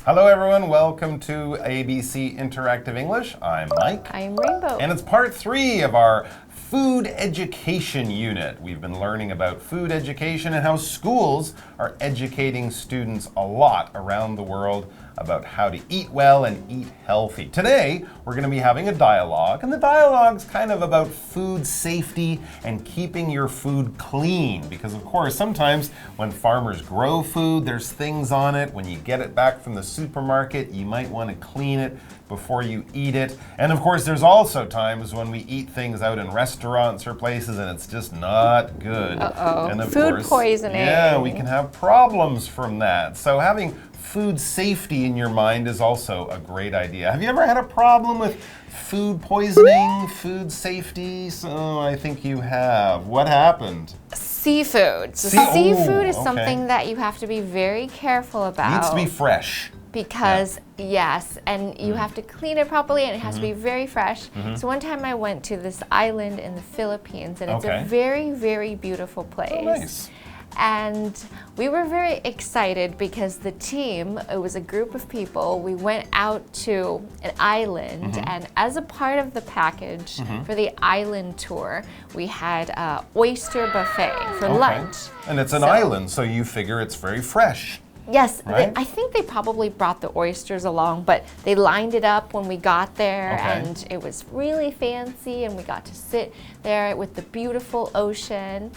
Hello everyone, welcome to ABC Interactive English. I'm Mike. I'm Rainbow. And it's part 3 of our food education unit. We've been learning about food education and how schools are educating students a lot around the world about how to eat well and eat healthy. Today, we're going to be having a dialogue, and the dialogue's kind of about food safety and keeping your food clean. Because of course, sometimes when farmers grow food, there's things on it. When you get it back from the supermarket, you might want to clean it before you eat it. And of course, there's also times when we eat things out in restaurants or places and it's just not good. And of Food course, poisoning. Yeah, we can have problems from that. So having food safety in your mind is also a great idea. Have you ever had a problem with food poisoning, food safety? So I think you have. What happened? Seafood. So seafood is something that you have to be very careful about. Needs to be fresh. Because, yes, and you have to clean it properly and it has to be very fresh. So one time I went to this island in the Philippines and it's a very, very beautiful place. Oh, nice. And we were very excited because the team, it was a group of people, we went out to an island and as a part of the package for the island tour, we had an oyster buffet for lunch. And it's an island, so you figure it's very fresh. Yes, right? I think they probably brought the oysters along, but they lined it up when we got there and it was really fancy and we got to sit there with the beautiful ocean.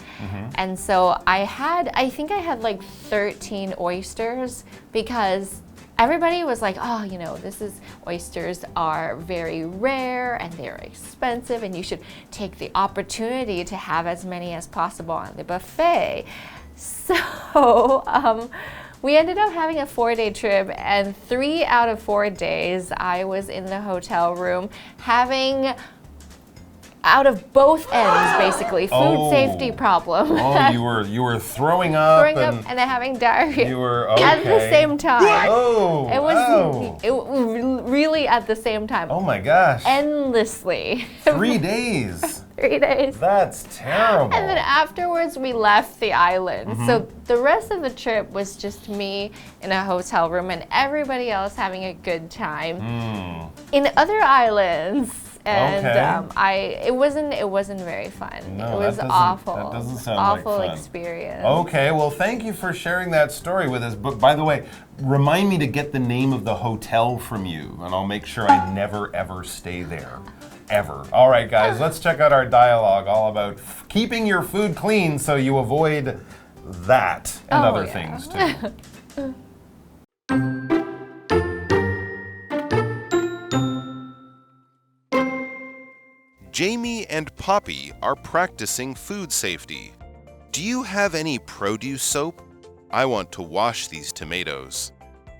And so I think I had like 13 oysters because everybody was like, oh, you know, oysters are very rare and they're expensive and you should take the opportunity to have as many as possible on the buffet. So, we ended up having a 4-day trip, and 3 out of 4 days I was in the hotel room having, out of both ends basically, food safety problems. Oh, you were throwing up. And then having diarrhea. You were at the same time. Oh, it was really at the same time. Oh my gosh. Endlessly. 3 days. 3 days. That's terrible. And then afterwards we left the island. So the rest of the trip was just me in a hotel room and everybody else having a good time in other islands. And it wasn't very fun. No, it was that awful. That doesn't sound awful like fun. Experience. Okay, well thank you for sharing that story with us. But by the way, remind me to get the name of the hotel from you and I'll make sure I never ever stay there. Ever. All right, guys, let's check out our dialogue all about keeping your food clean so you avoid that and other things too. Jamie and Poppy are practicing food safety. Do you have any produce soap? I want to wash these tomatoes.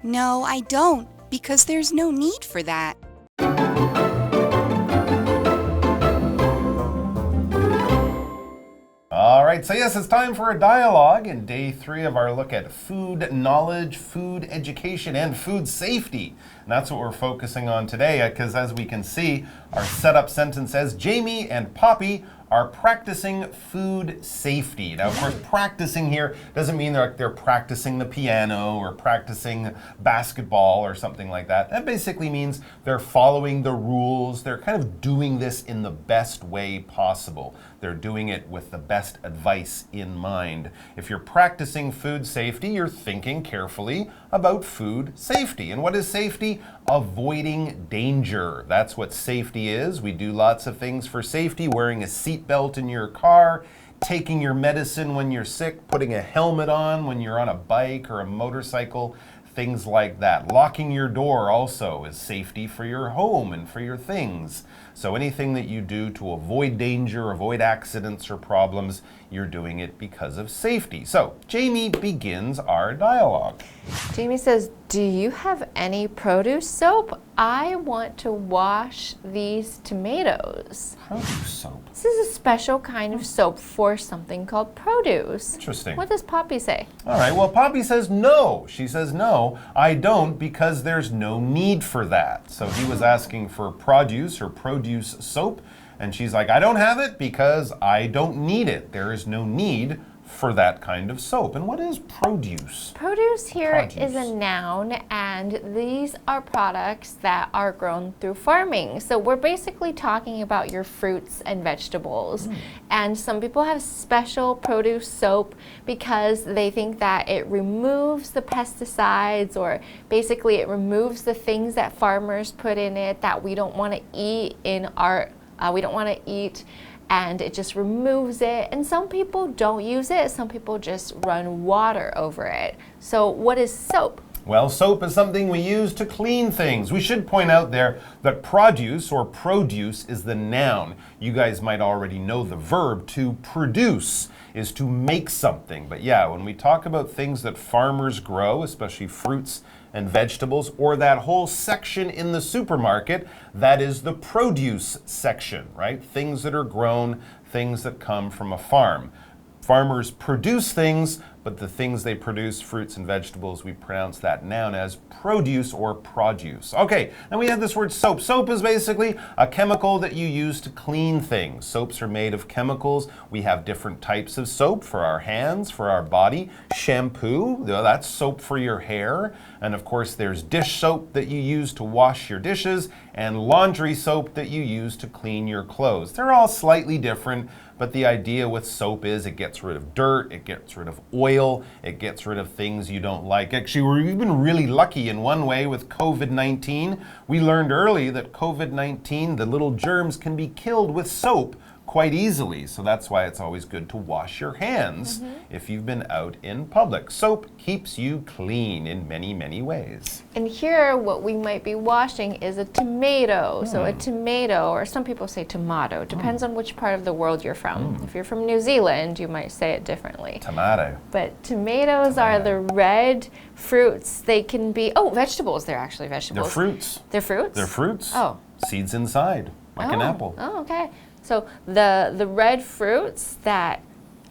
No, I don't, because there's no need for that. All right, so yes, it's time for a dialogue in day 3 of our look at food knowledge, food education, and food safety. And that's what we're focusing on today, because as we can see, our setup sentence says, Jamie and Poppy are practicing food safety. Now, of course, practicing here doesn't mean they're practicing the piano or practicing basketball or something like that. That basically means they're following the rules. They're kind of doing this in the best way possible. They're doing it with the best advice in mind. If you're practicing food safety, you're thinking carefully about food safety. And what is safety? Avoiding danger. That's what safety is. We do lots of things for safety, wearing a seatbelt in your car, taking your medicine when you're sick, putting a helmet on when you're on a bike or a motorcycle, things like that. Locking your door also is safety for your home and for your things. So anything that you do to avoid danger, avoid accidents or problems, you're doing it because of safety. So Jamie begins our dialogue. Jamie says, do you have any produce soap? I want to wash these tomatoes. Produce soap? This is a special kind of soap for something called produce. Interesting. What does Poppy say? All right, well, Poppy says no. She says no, I don't, because there's no need for that. So he was asking for produce or produce soap, and she's like, I don't have it because I don't need it. There is no need for that kind of soap. And what is produce? Produce here is a Produce. noun, and these are products that are grown through farming. So we're basically talking about your fruits and vegetables. And some people have special produce soap because they think that it removes the pesticides, or basically it removes the things that farmers put in it that we don't want to eat and it just removes it. And some people don't use it. Some people just run water over it. So what is soap? Well, soap is something we use to clean things. We should point out there that produce or produce is the noun. You guys might already know the verb to produce is to make something. But yeah, when we talk about things that farmers grow, especially fruits and vegetables, or that whole section in the supermarket, that is the produce section, right? Things that are grown, things that come from a farm. Farmers produce things, but the things they produce, fruits and vegetables, we pronounce that noun as produce or produce. Okay, now we have this word soap. Soap is basically a chemical that you use to clean things. Soaps are made of chemicals. We have different types of soap for our hands, for our body. Shampoo, that's soap for your hair. And of course, there's dish soap that you use to wash your dishes, and laundry soap that you use to clean your clothes. They're all slightly different, but the idea with soap is it gets rid of dirt, it gets rid of oil, it gets rid of things you don't like. Actually, we've been really lucky in one way with COVID-19. We learned early that COVID-19, the little germs can be killed with soap quite easily. So that's why it's always good to wash your hands if you've been out in public. Soap keeps you clean in many, many ways. And here, what we might be washing is a tomato. So a tomato, or some people say tomato, depends on which part of the world you're from. If you're from New Zealand, you might say it differently. Tomato. But tomatoes are the red fruits. They can be, vegetables. They're actually vegetables. They're fruits. They're fruits? They're fruits. Oh. Seeds inside, like an apple. Oh, okay. So the red fruits that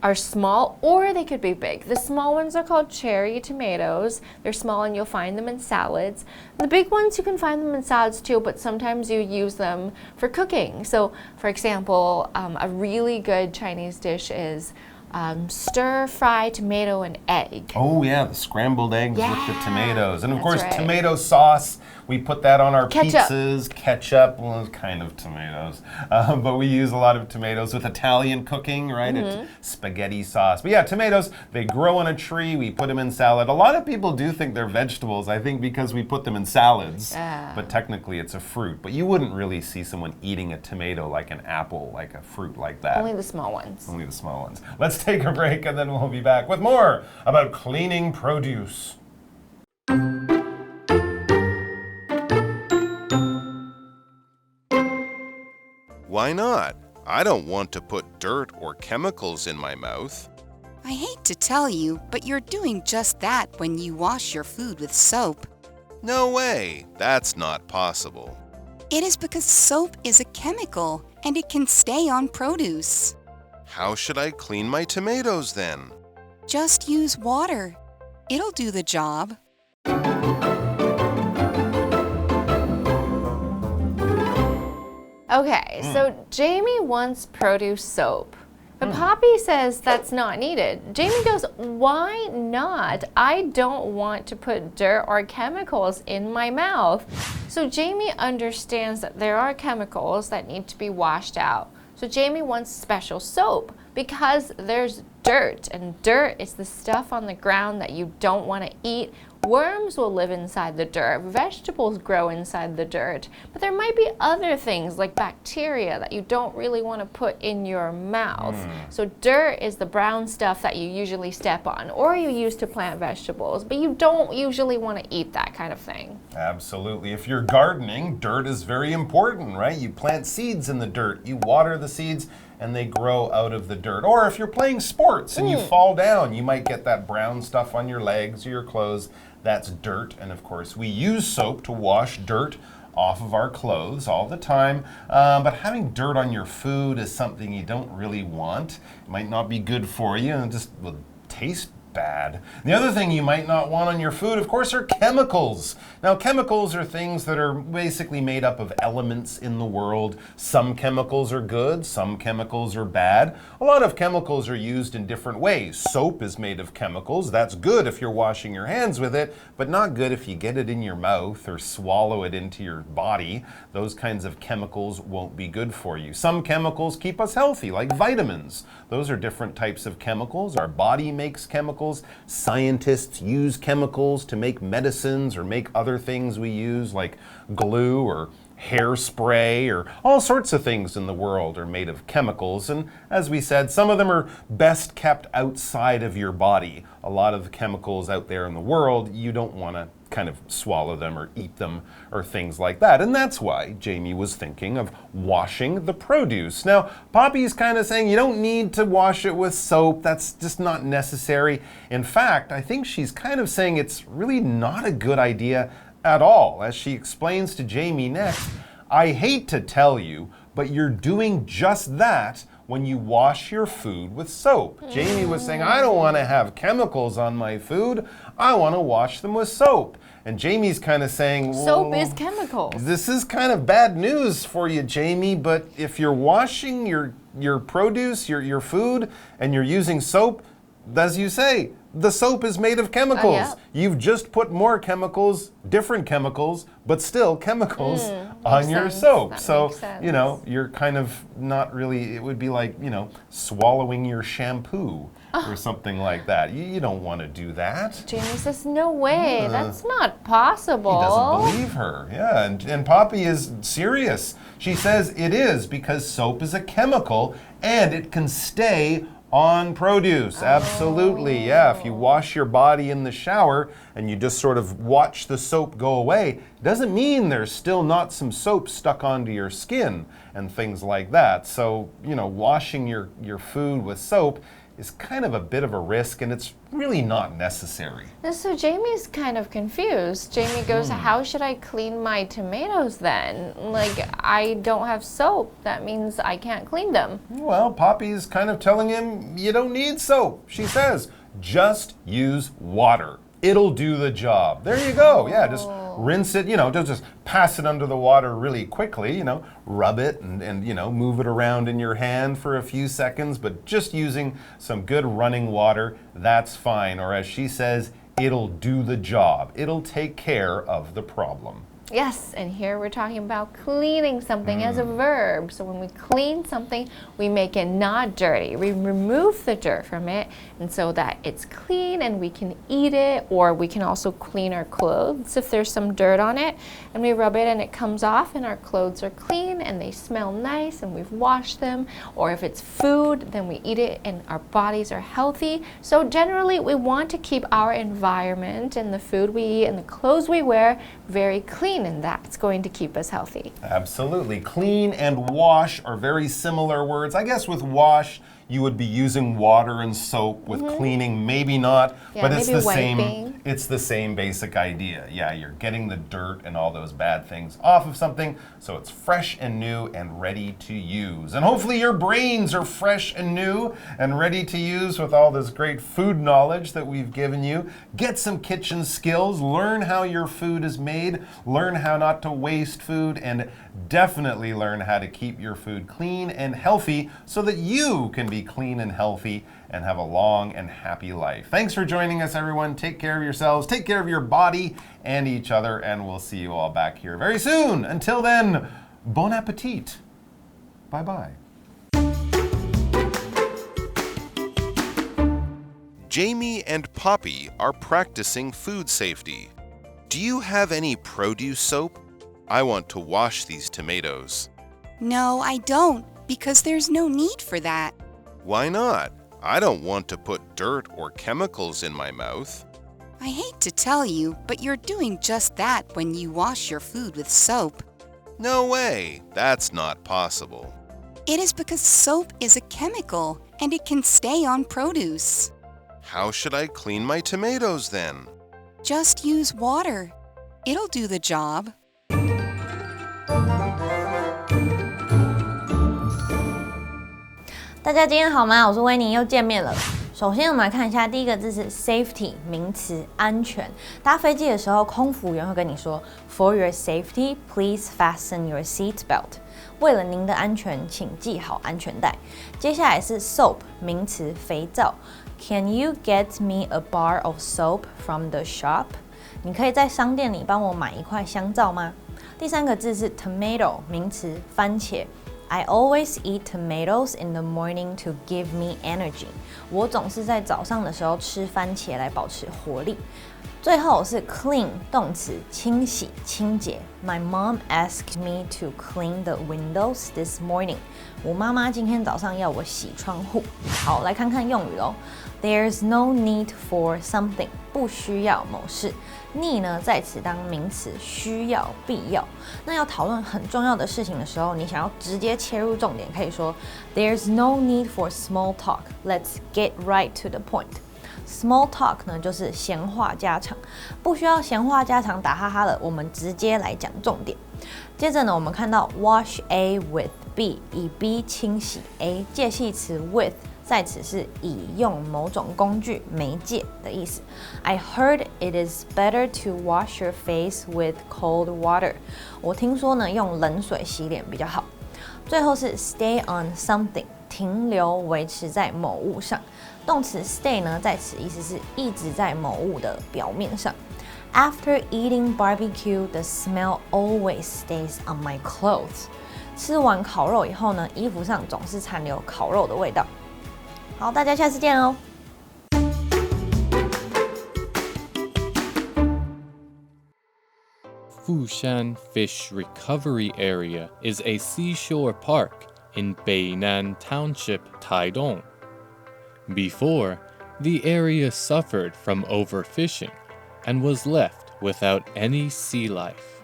are small, or they could be big. The small ones are called cherry tomatoes. They're small and you'll find them in salads. The big ones, you can find them in salads too, but sometimes you use them for cooking. So for example, a really good Chinese dish is stir-fry tomato and egg. Oh yeah, the scrambled eggs with the tomatoes. And of that's course, right. Tomato sauce. We put that on our Ketchup. pizzas. Ketchup, well, it's kind of tomatoes. But we use a lot of tomatoes with Italian cooking, right? It's spaghetti sauce. But yeah, tomatoes, they grow on a tree. We put them in salad. A lot of people do think they're vegetables, I think because we put them in salads. But technically, it's a fruit. But you wouldn't really see someone eating a tomato like an apple, like a fruit like that. Only the small ones. Only the small ones. Let's take a break and then we'll be back with more about cleaning produce. Why not? I don't want to put dirt or chemicals in my mouth. I hate to tell you, but you're doing just that when you wash your food with soap. No way, that's not possible. It is because soap is a chemical and it can stay on produce. How should I clean my tomatoes then? Just use water. It'll do the job. Okay, so Jamie wants produce soap. But Poppy says that's not needed. Jamie goes, why not? I don't want to put dirt or chemicals in my mouth. So Jamie understands that there are chemicals that need to be washed out. So Jamie wants special soap because there's dirt, and dirt is the stuff on the ground that you don't want to eat. Worms will live inside the dirt. Vegetables grow inside the dirt. But there might be other things like bacteria that you don't really want to put in your mouth. So dirt is the brown stuff that you usually step on or you use to plant vegetables, but you don't usually want to eat that kind of thing. Absolutely. If you're gardening, dirt is very important, right? You plant seeds in the dirt, you water the seeds, and they grow out of the dirt. Or if you're playing sports and you fall down, you might get that brown stuff on your legs or your clothes. That's dirt. And of course, we use soap to wash dirt off of our clothes all the time. But having dirt on your food is something you don't really want. It might not be good for you and just will taste bad. The other thing you might not want on your food, of course, are chemicals. Now, chemicals are things that are basically made up of elements in the world. Some chemicals are good, some chemicals are bad. A lot of chemicals are used in different ways. Soap is made of chemicals. That's good if you're washing your hands with it, but not good if you get it in your mouth or swallow it into your body. Those kinds of chemicals won't be good for you. Some chemicals keep us healthy, like vitamins. Those are different types of chemicals. Our body makes chemicals. Scientists use chemicals to make medicines or make other things we use, like glue or hairspray, or all sorts of things in the world are made of chemicals. And as we said, some of them are best kept outside of your body. A lot of the chemicals out there in the world, you don't want to kind of swallow them or eat them or things like that. And that's why Jamie was thinking of washing the produce. Now, Poppy's kind of saying you don't need to wash it with soap. That's just not necessary. In fact, I think she's kind of saying it's really not a good idea at all. As she explains to Jamie next, I hate to tell you, but you're doing just that when you wash your food with soap. Jamie was saying, I don't want to have chemicals on my food. I want to wash them with soap. And Jamie's kind of saying, well, soap is chemicals. This is kind of bad news for you, Jamie, but if you're washing your produce, your food, and you're using soap, as you say, the soap is made of chemicals. Yeah. You've just put more chemicals, different chemicals, but still chemicals on your soap. That so, makes sense. you know, you're kind of not really, it would be like, you know, swallowing your shampoo or something like that. You don't want to do that. Jamie says, no way, that's not possible. He doesn't believe her. Yeah, and Poppy is serious. She says it is because soap is a chemical and it can stay on produce. Absolutely, yeah. If you wash your body in the shower and you just sort of watch the soap go away, it doesn't mean there's still not some soap stuck onto your skin and things like that. So, you know, washing your food with soap is kind of a bit of a risk, and it's really not necessary. So Jamie's kind of confused. Jamie goes, how should I clean my tomatoes then? Like, I don't have soap. That means I can't clean them. Well, Poppy's kind of telling him you don't need soap. She says, just use water. It'll do the job. There you go. Yeah, just rinse it, you know, just pass it under the water really quickly, you know, rub it and you know, move it around in your hand for a few seconds, but just using some good running water, that's fine. Or as she says, it'll do the job. It'll take care of the problem. Yes, and here we're talking about cleaning something as a verb. So when we clean something, we make it not dirty. We remove the dirt from it, and so that it's clean and we can eat it, or we can also clean our clothes if there's some dirt on it, and we rub it and it comes off and our clothes are clean and they smell nice and we've washed them. Or if it's food, then we eat it and our bodies are healthy. So generally, we want to keep our environment and the food we eat and the clothes we wear very clean, and that's going to keep us healthy. Absolutely. Clean and wash are very similar words. I guess with wash, you would be using water and soap. With cleaning, maybe not, but it's the same. It's the same basic idea. Yeah, you're getting the dirt and all those bad things off of something so it's fresh and new and ready to use. And hopefully your brains are fresh and new and ready to use with all this great food knowledge that we've given you. Get some kitchen skills, learn how your food is made, learn how not to waste food, and definitely learn how to keep your food clean and healthy so that you can be clean and healthy and have a long and happy life. Thanks for joining us, everyone. Take care of yourselves, take care of your body and each other, and we'll see you all back here very soon. Until then, bon appetit. Bye-bye. Jamie and Poppy are practicing food safety. Do you have any produce soap? I want to wash these tomatoes. No, I don't, because there's no need for that. Why not? I don't want to put dirt or chemicals in my mouth. I hate to tell you, but you're doing just that when you wash your food with soap. No way. That's not possible. It is because soap is a chemical, and it can stay on produce. How should I clean my tomatoes then? Just use water. It'll do the job. 大家今天好吗？我是维尼，又见面了。首先，我们来看一下第一个字是 safety 名词，安全。搭飞机的时候，空服员会跟你说 For your safety, please fasten your seat belt。为了您的安全，请系好安全带。接下来是 soap 名词，肥皂。Can you get me a bar of soap from the shop？ 你可以在商店里帮我买一块香皂吗？第三个字是 tomato 名词，番茄。I always eat tomatoes in the morning to give me energy。我总是在早上的时候吃番茄来保持活力。最后是 clean 动词，清洗、清洁。My mom asked me to clean the windows this morning。我妈妈今天早上要我洗窗户。好，来看看用语咯。There's no need for something， 不需要某事。need 呢在此当名词，需要、必要。那要讨论很重要的事情的时候，你想要直接切入重点，可以说 There's no need for small talk. Let's get right to the point.Small talk 呢就是闲话家常，不需要闲话家常打哈哈了，我们直接来讲重点。接着呢，我们看到 wash A with B， 以 B 清洗 A， 介系词 with 在此是以用某种工具媒介的意思。I heard it is better to wash your face with cold water。我听说呢，用冷水洗脸比较好。最后是 stay on something， 停留维持在某物上。动词 stay 呢，在此意思是一直在某物的表面上。After eating barbecue, the smell always stays on my clothes。吃完烤肉以后呢，衣服上总是残留烤肉的味道。好，大家下次见哦。Fushan Fish Recovery Area is a seashore park in Beinan Township, Taitung. Before, the area suffered from overfishing and was left without any sea life.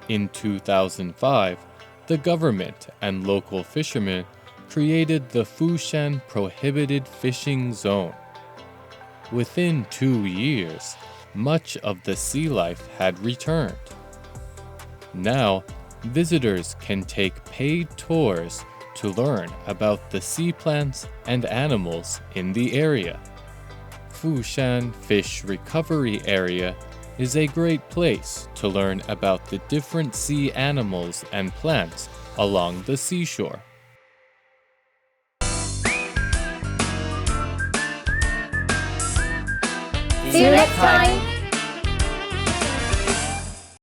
In 2005, the government and local fishermen created the Fushan Prohibited Fishing Zone. Within 2 years, much of the sea life had returned. Now, visitors can take paid tours to learn about the sea plants and animals in the area. Fushan Fish Recovery Area is a great place to learn about the different sea animals and plants along the seashore. See you next time!